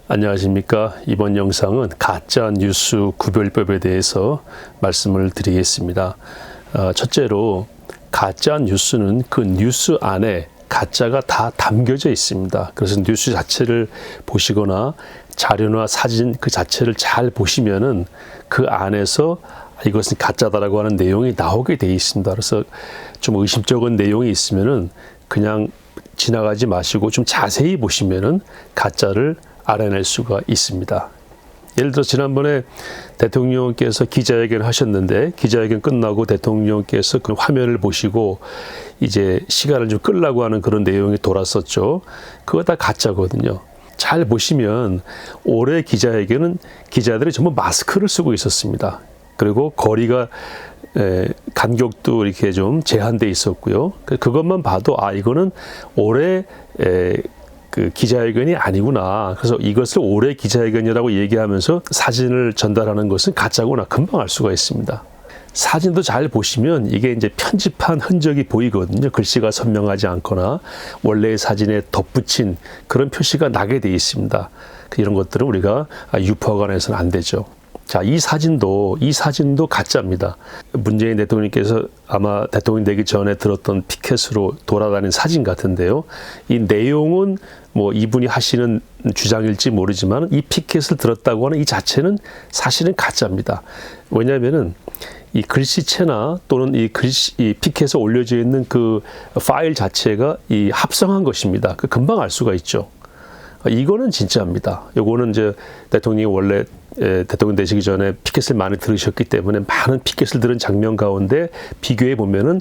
안녕하십니까. 이번 영상은 가짜 뉴스 구별법에 대해서 말씀을 드리겠습니다. 첫째로 가짜 뉴스는 그 뉴스 안에 가짜가 다 담겨져 있습니다. 그래서 뉴스 자체를 보시거나 자료나 사진 그 자체를 잘 보시면은 그 안에서 이것은 가짜다라고 하는 내용이 나오게 되어 있습니다. 그래서 좀 의심쩍은 내용이 있으면은 그냥 지나가지 마시고 좀 자세히 보시면은 가짜를 알아낼 수가 있습니다. 예를 들어 지난번에 대통령께서 기자회견을 하셨는데 기자회견 끝나고 대통령께서 그 화면을 보시고 이제 시간을 좀 끌려고 하는 그런 내용이 돌았었죠. 그거 다 가짜거든요. 잘 보시면 올해 기자회견은 기자들이 전부 마스크를 쓰고 있었습니다. 그리고 거리가 간격도 이렇게 좀 제한돼 있었고요. 그것만 봐도 이거는 올해 그 기자회견이 아니구나. 그래서 이것을 올해 기자회견이라고 얘기하면서 사진을 전달하는 것은 가짜구나. 금방 알 수가 있습니다. 사진도 잘 보시면 이게 이제 편집한 흔적이 보이거든요. 글씨가 선명하지 않거나 원래의 사진에 덧붙인 그런 표시가 나게 돼 있습니다. 이런 것들은 우리가 유포하거나 안 되죠. 자, 이 사진도 가짜입니다. 문재인 대통령께서 아마 대통령 되기 전에 들었던 피켓으로 돌아다닌 사진 같은데요. 이 내용은 뭐 이분이 하시는 주장일지 모르지만 이 피켓을 들었다고 하는 이 자체는 사실은 가짜입니다. 왜냐하면은 이 글씨체나 또는 이 피켓에 올려져 있는 그 파일 자체가 이 합성한 것입니다. 금방 알 수가 있죠. 이거는 진짜입니다. 요거는 이제 대통령이 원래 대통령 되시기 전에 피켓을 많이 들으셨기 때문에 많은 피켓을 들은 장면 가운데 비교해 보면은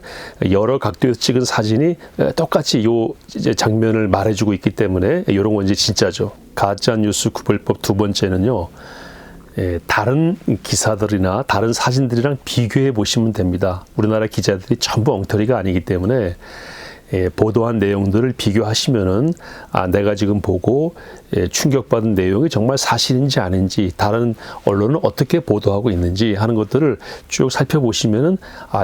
여러 각도에서 찍은 사진이 똑같이 요 이제 장면을 말해주고 있기 때문에 이런 건 이제 진짜죠. 가짜 뉴스 구별법 두 번째는요. 다른 기사들이나 다른 사진들이랑 비교해 보시면 됩니다. 우리나라 기자들이 전부 엉터리가 아니기 때문에 보도한 내용들을 비교하시면은 내가 지금 보고 충격받은 내용이 정말 사실인지 아닌지 다른 언론은 어떻게 보도하고 있는지 하는 것들을 쭉 살펴보시면은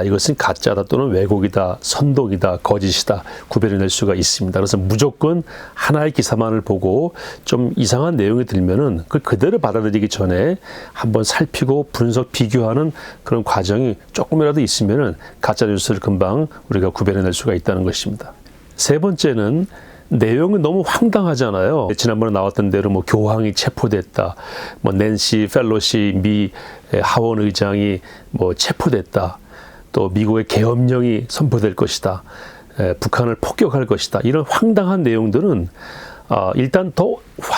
이것은 가짜다 또는 왜곡이다, 선동이다, 거짓이다 구별해낼 수가 있습니다. 그래서 무조건 하나의 기사만을 보고 좀 이상한 내용이 들면은 그걸 그대로 받아들이기 전에 한번 살피고 분석 비교하는 그런 과정이 조금이라도 있으면은 가짜 뉴스를 금방 우리가 구별해낼 수가 있다는 것입니다. 세 번째는 내용은 너무 황당하잖아요. 지난번에 나왔던 대로 뭐 교황이 체포됐다, 뭐 낸시 펠로시 미 하원 의장이 뭐 체포됐다, 또 미국의 계엄령이 선포될 것이다, 북한을 폭격할 것이다. 이런 황당한 내용들은 일단 더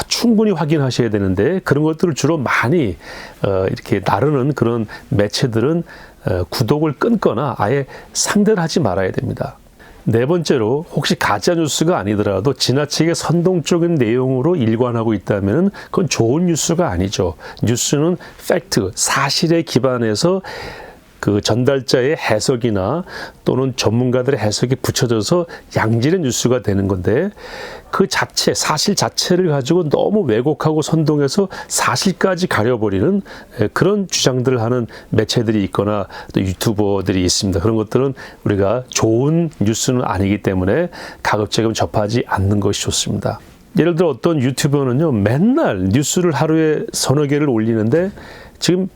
충분히 확인하셔야 되는데 그런 것들을 주로 많이 이렇게 나르는 그런 매체들은 구독을 끊거나 아예 상대를 하지 말아야 됩니다. 네 번째로 혹시 가짜 뉴스가 아니더라도 지나치게 선동적인 내용으로 일관하고 있다면 그건 좋은 뉴스가 아니죠. 뉴스는 팩트, 사실에 기반해서 그 전달자의 해석이나 또는 전문가들의 해석이 붙여져서 양질의 뉴스가 되는 건데 그 자체, 사실 자체를 가지고 너무 왜곡하고 선동해서 사실까지 가려버리는 그런 주장들을 하는 매체들이 있거나 또 유튜버들이 있습니다. 그런 것들은 우리가 좋은 뉴스는 아니기 때문에 가급적이면 접하지 않는 것이 좋습니다. 예를 들어 어떤 유튜버는요, 맨날 뉴스를 하루에 서너 개를 올리는데 지금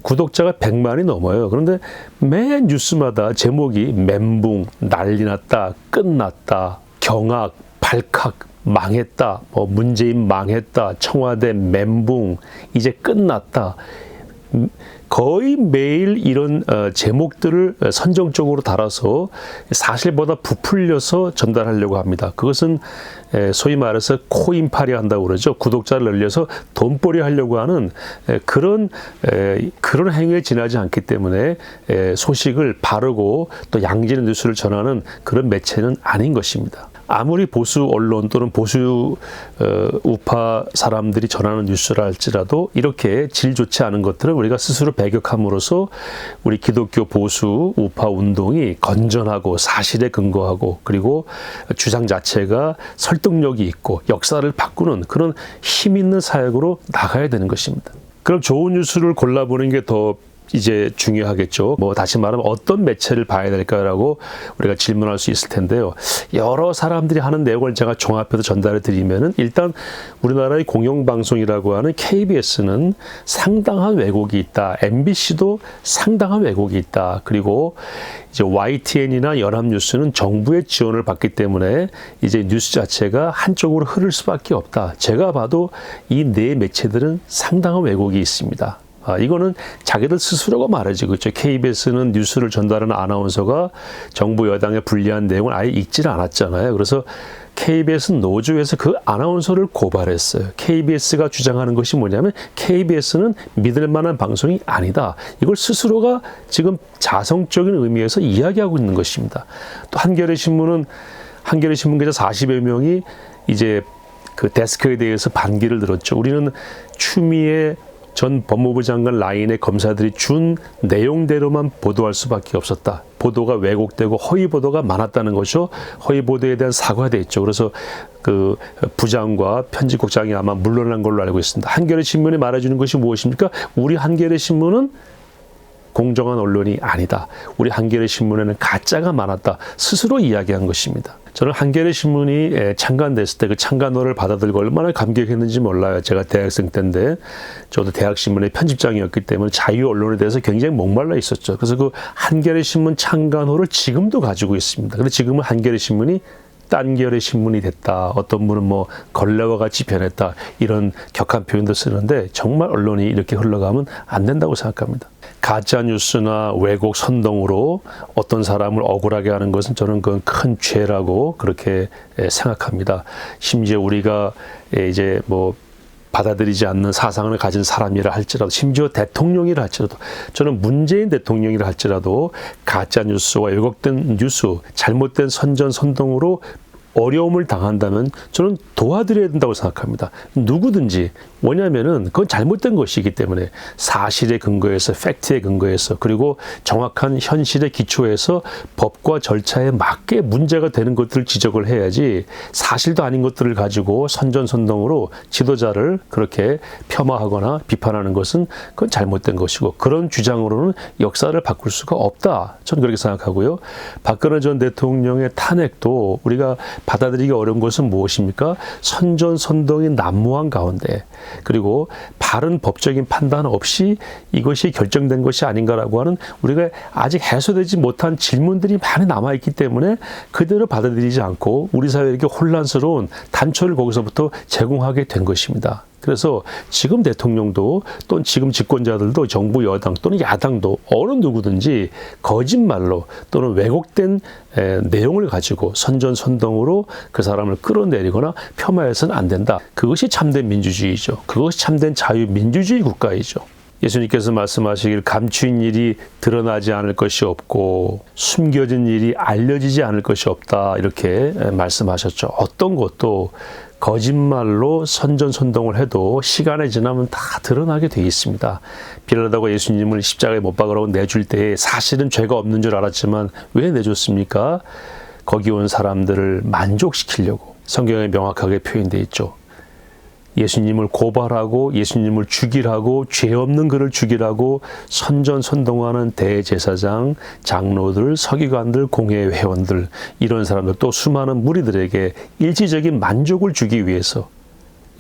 구독자가 100만이 넘어요. 그런데 매 뉴스마다 제목이 멘붕, 난리 났다, 끝났다, 경악, 발칵, 망했다, 뭐 문재인 망했다, 청와대 멘붕, 이제 끝났다. 거의 매일 이런 제목들을 선정적으로 달아서 사실보다 부풀려서 전달하려고 합니다. 그것은 소위 말해서 코인팔이 한다고 그러죠. 구독자를 늘려서 돈벌이 하려고 하는 그런 행위에 지나지 않기 때문에 소식을 바르고 또 양질의 뉴스를 전하는 그런 매체는 아닌 것입니다. 아무리 보수 언론 또는 보수 우파 사람들이 전하는 뉴스라 할지라도 이렇게 질 좋지 않은 것들을 우리가 스스로 배격함으로써 우리 기독교 보수 우파 운동이 건전하고 사실에 근거하고 그리고 주장 자체가 설득력이 있고 역사를 바꾸는 그런 힘 있는 사역으로 나가야 되는 것입니다. 그럼 좋은 뉴스를 골라보는 게 더 이제 중요하겠죠. 뭐 다시 말하면 어떤 매체를 봐야 될까라고 우리가 질문할 수 있을 텐데요. 여러 사람들이 하는 내용을 제가 종합해서 전달해 드리면은 일단 우리나라의 공영방송이라고 하는 KBS는 상당한 왜곡이 있다. MBC도 상당한 왜곡이 있다. 그리고 이제 YTN이나 연합뉴스는 정부의 지원을 받기 때문에 이제 뉴스 자체가 한쪽으로 흐를 수밖에 없다. 제가 봐도 이 네 매체들은 상당한 왜곡이 있습니다. 이거는 자기들 스스로가 말해주고 있죠. KBS는 뉴스를 전달하는 아나운서가 정부 여당에 불리한 내용을 아예 읽지를 않았잖아요. 그래서 KBS 노조에서 그 아나운서를 고발했어요. KBS가 주장하는 것이 뭐냐면 KBS는 믿을 만한 방송이 아니다. 이걸 스스로가 지금 자성적인 의미에서 이야기하고 있는 것입니다. 또 한겨레 신문 기자 40여 명이 이제 그 데스크에 대해서 반기를 들었죠. 우리는 추미애 전 법무부 장관 라인의 검사들이 준 내용대로만 보도할 수밖에 없었다. 보도가 왜곡되고 허위 보도가 많았다는 것이죠. 허위 보도에 대한 사과가 돼 있죠. 그래서 그 부장과 편집국장이 아마 물러난 걸로 알고 있습니다. 한겨레 신문이 말해주는 것이 무엇입니까? 우리 한겨레 신문은 공정한 언론이 아니다. 우리 한겨레 신문에는 가짜가 많았다. 스스로 이야기한 것입니다. 저는 한겨레 신문이 창간됐을 때 그 창간호를 받아들고 얼마나 감격했는지 몰라요. 제가 대학생 때인데 저도 대학신문의 편집장이었기 때문에 자유 언론에 대해서 굉장히 목말라 있었죠. 그래서 그 한겨레 신문 창간호를 지금도 가지고 있습니다. 그런데 지금은 한겨레 신문이 딴겨레 신문이 됐다. 어떤 분은 뭐 걸레와 같이 변했다. 이런 격한 표현도 쓰는데 정말 언론이 이렇게 흘러가면 안 된다고 생각합니다. 가짜 뉴스나 왜곡 선동으로 어떤 사람을 억울하게 하는 것은 저는 그건 큰 죄라고 그렇게 생각합니다. 심지어 우리가 이제 뭐 받아들이지 않는 사상을 가진 사람이라 할지라도 심지어 대통령이라 할지라도 저는 문재인 대통령이라 할지라도 가짜 뉴스와 왜곡된 뉴스, 잘못된 선전선동으로 어려움을 당한다면 저는 도와드려야 된다고 생각합니다. 누구든지. 뭐냐면은 그건 잘못된 것이기 때문에 사실에 근거해서 팩트에 근거해서 그리고 정확한 현실에 기초해서 법과 절차에 맞게 문제가 되는 것들을 지적을 해야지 사실도 아닌 것들을 가지고 선전선동으로 지도자를 그렇게 폄하하거나 비판하는 것은 그건 잘못된 것이고 그런 주장으로는 역사를 바꿀 수가 없다. 저는 그렇게 생각하고요. 박근혜 전 대통령의 탄핵도 우리가 받아들이기 어려운 것은 무엇입니까? 선전선동이 난무한 가운데 그리고 바른 법적인 판단 없이 이것이 결정된 것이 아닌가라고 하는 우리가 아직 해소되지 못한 질문들이 많이 남아있기 때문에 그대로 받아들이지 않고 우리 사회에 이렇게 혼란스러운 단초를 거기서부터 제공하게 된 것입니다. 그래서 지금 대통령도 또는 지금 집권자들도 정부 여당 또는 야당도 어느 누구든지 거짓말로 또는 왜곡된 내용을 가지고 선전선동으로 그 사람을 끌어내리거나 폄하해서는 안 된다. 그것이 참된 민주주의죠. 그것이 참된 자유민주주의 국가이죠. 예수님께서 말씀하시길 감추인 일이 드러나지 않을 것이 없고 숨겨진 일이 알려지지 않을 것이 없다. 이렇게 말씀하셨죠. 어떤 것도 거짓말로 선전선동을 해도 시간이 지나면 다 드러나게 돼 있습니다. 빌라도가 예수님을 십자가에 못 박으라고 내줄 때 사실은 죄가 없는 줄 알았지만 왜 내줬습니까? 거기 온 사람들을 만족시키려고 성경에 명확하게 표현되어 있죠. 예수님을 고발하고 예수님을 죽이라고 죄 없는 그를 죽이라고 선전선동하는 대제사장, 장로들, 서기관들, 공회 회원들 이런 사람들 또 수많은 무리들에게 일시적인 만족을 주기 위해서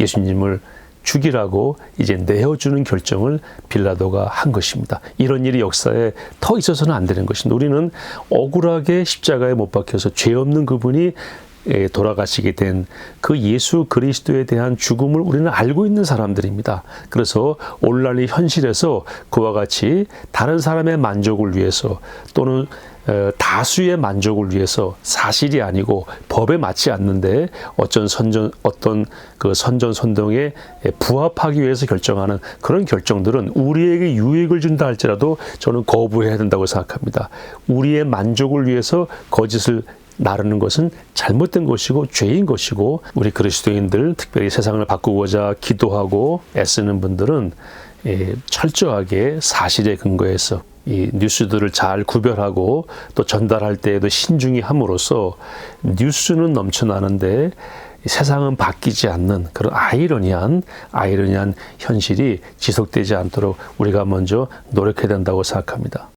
예수님을 죽이라고 이제 내어주는 결정을 빌라도가 한 것입니다. 이런 일이 역사에 더 있어서는 안 되는 것입니다. 우리는 억울하게 십자가에 못 박혀서 죄 없는 그분이 돌아가시게 된 그 예수 그리스도에 대한 죽음을 우리는 알고 있는 사람들입니다. 그래서 오늘날 이 현실에서 그와 같이 다른 사람의 만족을 위해서 또는 다수의 만족을 위해서 사실이 아니고 법에 맞지 않는데 어떤 선전선동에 부합하기 위해서 결정하는 그런 결정들은 우리에게 유익을 준다 할지라도 저는 거부해야 된다고 생각합니다. 우리의 만족을 위해서 거짓을 나르는 것은 잘못된 것이고 죄인 것이고 우리 그리스도인들 특별히 세상을 바꾸고자 기도하고 애쓰는 분들은 철저하게 사실에 근거해서 이 뉴스들을 잘 구별하고 또 전달할 때에도 신중히 함으로써 뉴스는 넘쳐나는데 세상은 바뀌지 않는 그런 아이러니한 현실이 지속되지 않도록 우리가 먼저 노력해야 된다고 생각합니다.